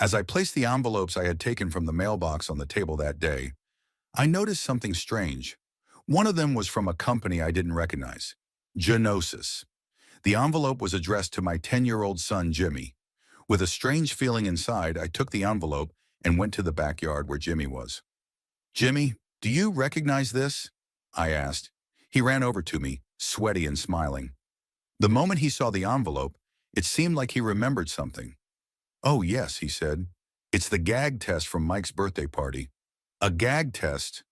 As I placed the envelopes I had taken from the mailbox on the table that day, I noticed something strange. One of them was from a company I didn't recognize. Genosis. The envelope was addressed to my 10-year-old son, Jimmy. With a strange feeling inside, I took the envelope and went to the backyard where Jimmy was. "Jimmy, do you recognize this?" I asked. He ran over to me, sweaty and smiling. The moment he saw the envelope, it seemed like he remembered something. "Oh, yes," he said. "It's the gag test from Mike's birthday party." "A gag test?"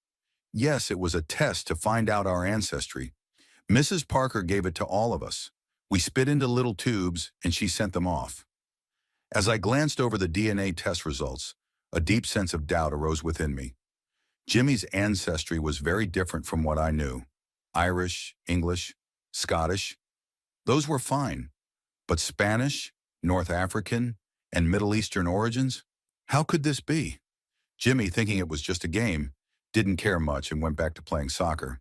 "Yes, it was a test to find out our ancestry. Mrs. Parker gave it to all of us. We spit into little tubes, and she sent them off." As I glanced over the DNA test results, a deep sense of doubt arose within me. Jimmy's ancestry was very different from what I knew. Irish, English, Scottish. Those were fine. But Spanish, North African, and Middle Eastern origins? How could this be? Jimmy, thinking it was just a game, didn't care much and went back to playing soccer.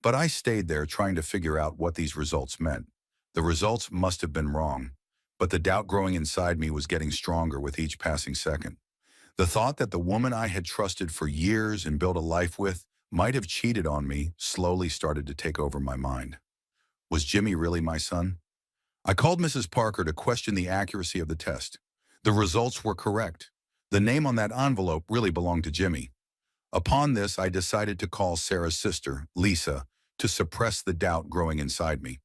But I stayed there trying to figure out what these results meant. The results must have been wrong, but the doubt growing inside me was getting stronger with each passing second. The thought that the woman I had trusted for years and built a life with might have cheated on me slowly started to take over my mind. Was Jimmy really my son? I called Mrs. Parker to question the accuracy of the test. The results were correct. The name on that envelope really belonged to Jimmy. Upon this, I decided to call Sarah's sister, Lisa, to suppress the doubt growing inside me.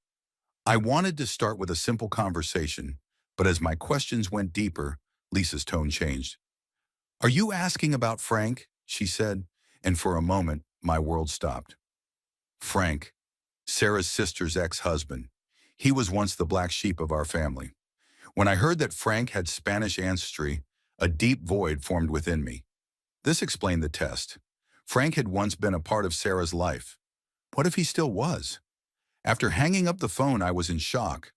I wanted to start with a simple conversation, but as my questions went deeper, Lisa's tone changed. "Are you asking about Frank?" she said, and for a moment, my world stopped. Frank, Sarah's sister's ex-husband. He was once the black sheep of our family. When I heard that Frank had Spanish ancestry, a deep void formed within me. This explained the test. Frank had once been a part of Sarah's life. What if he still was? After hanging up the phone, I was in shock.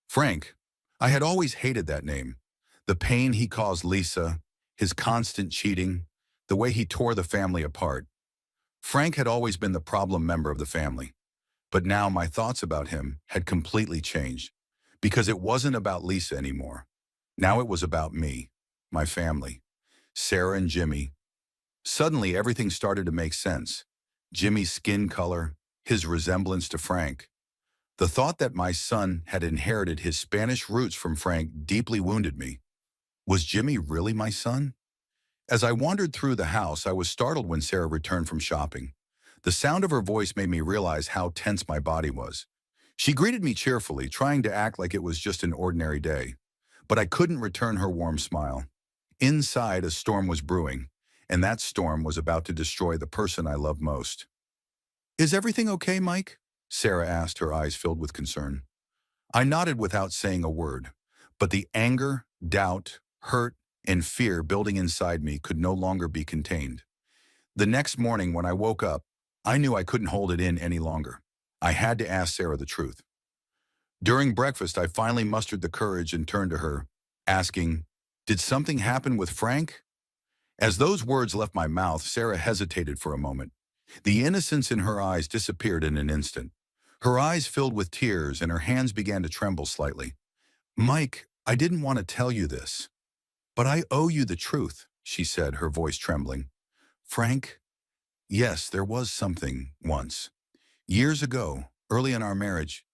Frank, I had always hated that name. The pain he caused Lisa, his constant cheating, the way he tore the family apart. Frank had always been the problem member of the family. But now my thoughts about him had completely changed, because it wasn't about Lisa anymore. Now it was about me, my family, Sarah and Jimmy. Suddenly everything started to make sense. Jimmy's skin color, his resemblance to Frank. The thought that my son had inherited his Spanish roots from Frank deeply wounded me. Was Jimmy really my son? As I wandered through the house, I was startled when Sarah returned from shopping. The sound of her voice made me realize how tense my body was. She greeted me cheerfully, trying to act like it was just an ordinary day. But I couldn't return her warm smile. Inside, a storm was brewing, and that storm was about to destroy the person I loved most. "Is everything okay, Mike?" Sarah asked, her eyes filled with concern. I nodded without saying a word, but the anger, doubt, hurt, and fear building inside me could no longer be contained. The next morning when I woke up, I knew I couldn't hold it in any longer. I had to ask Sarah the truth. During breakfast, I finally mustered the courage and turned to her, asking, "Did something happen with Frank?" As those words left my mouth, Sarah hesitated for a moment. The innocence in her eyes disappeared in an instant. Her eyes filled with tears and her hands began to tremble slightly. "Mike, I didn't want to tell you this, but I owe you the truth," she said, her voice trembling. "Frank, yes, there was something once. Years ago, early in our marriage,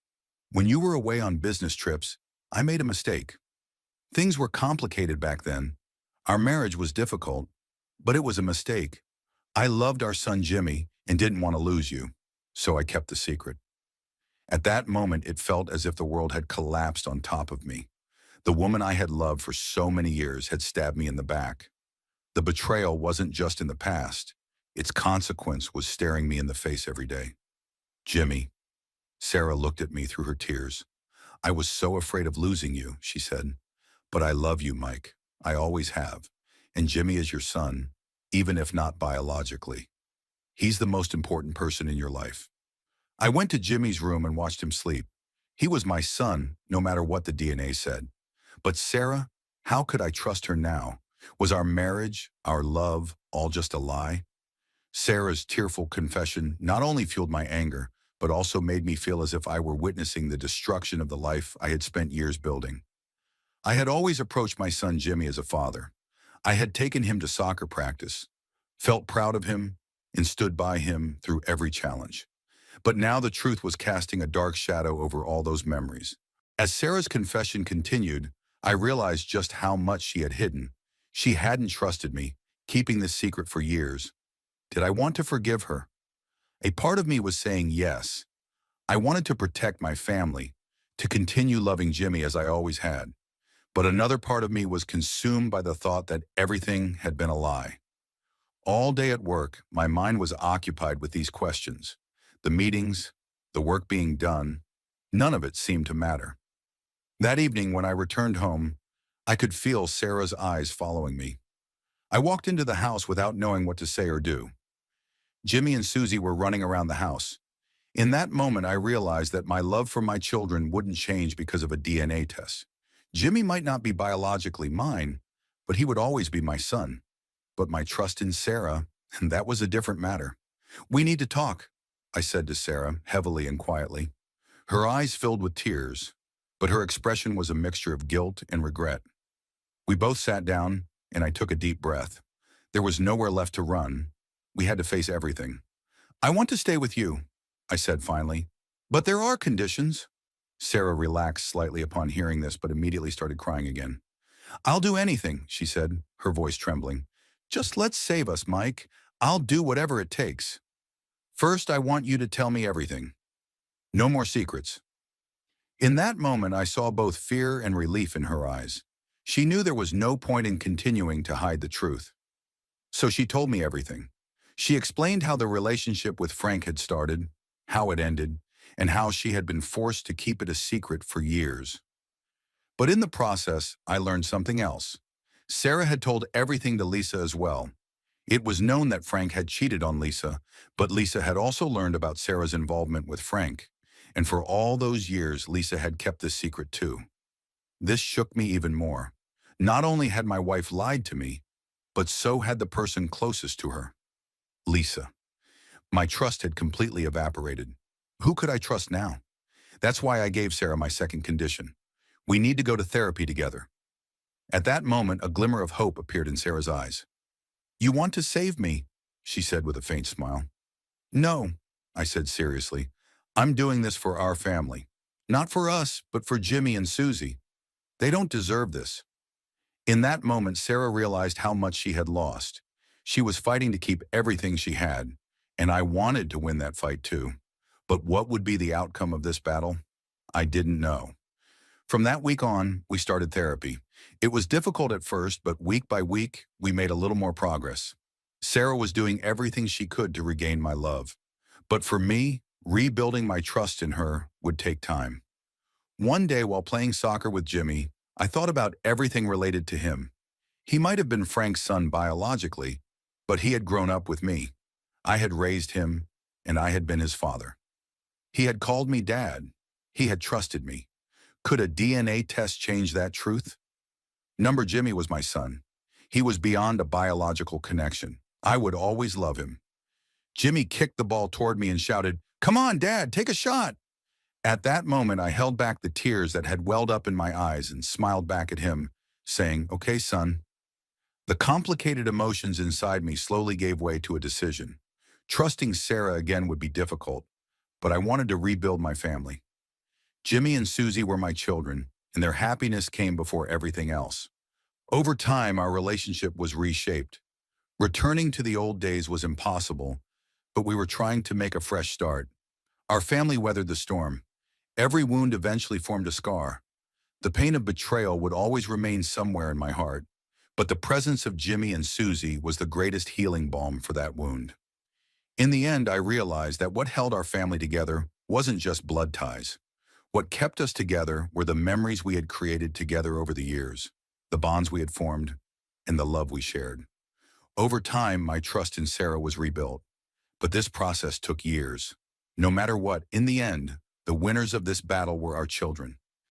when you were away on business trips, I made a mistake. Things were complicated back then. Our marriage was difficult, but it was a mistake. I loved our son Jimmy and didn't want to lose you, so I kept the secret." At that moment, it felt as if the world had collapsed on top of me. The woman I had loved for so many years had stabbed me in the back. The betrayal wasn't just in the past. Its consequence was staring me in the face every day. "Jimmy." Sarah looked at me through her tears. "I was so afraid of losing you," she said. "But I love you, Mike. I always have. And Jimmy is your son, even if not biologically. He's the most important person in your life." I went to Jimmy's room and watched him sleep. He was my son, no matter what the DNA said. But Sarah, how could I trust her now? Was our marriage, our love, all just a lie? Sarah's tearful confession not only fueled my anger, but also made me feel as if I were witnessing the destruction of the life I had spent years building. I had always approached my son Jimmy as a father. I had taken him to soccer practice, felt proud of him, and stood by him through every challenge. But now the truth was casting a dark shadow over all those memories. As Sarah's confession continued, I realized just how much she had hidden. She hadn't trusted me, keeping this secret for years. Did I want to forgive her? A part of me was saying yes. I wanted to protect my family, to continue loving Jimmy as I always had. But another part of me was consumed by the thought that everything had been a lie. All day at work, my mind was occupied with these questions. The meetings, the work being done, none of it seemed to matter. That evening, when I returned home, I could feel Sarah's eyes following me. I walked into the house without knowing what to say or do. Jimmy and Susie were running around the house. In that moment, I realized that my love for my children wouldn't change because of a DNA test. Jimmy might not be biologically mine, but he would always be my son. But my trust in Sarah, that was a different matter. "We need to talk," I said to Sarah, heavily and quietly. Her eyes filled with tears, but her expression was a mixture of guilt and regret. We both sat down, and I took a deep breath. There was nowhere left to run. We had to face everything. "I want to stay with you," I said finally. "But there are conditions." Sarah relaxed slightly upon hearing this, but immediately started crying again. "I'll do anything," she said, her voice trembling. "Just let's save us, Mike. I'll do whatever it takes. First, I want you to tell me everything. No more secrets." In that moment, I saw both fear and relief in her eyes. She knew there was no point in continuing to hide the truth. So she told me everything. She explained how the relationship with Frank had started, how it ended, and how she had been forced to keep it a secret for years. But in the process, I learned something else. Sarah had told everything to Lisa as well. It was known that Frank had cheated on Lisa, but Lisa had also learned about Sarah's involvement with Frank. And for all those years, Lisa had kept this secret too. This shook me even more. Not only had my wife lied to me, but so had the person closest to her, Lisa. My trust had completely evaporated. Who could I trust now? That's why I gave Sarah my second condition. We need to go to therapy together. At that moment, a glimmer of hope appeared in Sarah's eyes. "You want to save me," she said with a faint smile. "No," I said seriously. "I'm doing this for our family. Not for us, but for Jimmy and Susie. They don't deserve this." In that moment, Sarah realized how much she had lost. She was fighting to keep everything she had, and I wanted to win that fight too. But what would be the outcome of this battle? I didn't know. From that week on, we started therapy. It was difficult at first, but week by week, we made a little more progress. Sarah was doing everything she could to regain my love. But for me, rebuilding my trust in her would take time. One day while playing soccer with Jimmy, I thought about everything related to him. He might have been Frank's son biologically, but he had grown up with me. I had raised him, and I had been his father. He had called me dad. He had trusted me. Could a DNA test change that truth? Number Jimmy was my son. He was beyond a biological connection. I would always love him. Jimmy kicked the ball toward me and shouted, "Come on, Dad, take a shot." At that moment, I held back the tears that had welled up in my eyes and smiled back at him, saying, "Okay, son." The complicated emotions inside me slowly gave way to a decision. Trusting Sarah again would be difficult, but I wanted to rebuild my family. Jimmy and Susie were my children, and their happiness came before everything else. Over time, our relationship was reshaped. Returning to the old days was impossible, but we were trying to make a fresh start. Our family weathered the storm. Every wound eventually formed a scar. The pain of betrayal would always remain somewhere in my heart, but the presence of Jimmy and Susie was the greatest healing balm for that wound. In the end, I realized that what held our family together wasn't just blood ties. What kept us together were the memories we had created together over the years, the bonds we had formed, and the love we shared. Over time, my trust in Sarah was rebuilt, but this process took years. No matter what, in the end, the winners of this battle were our children.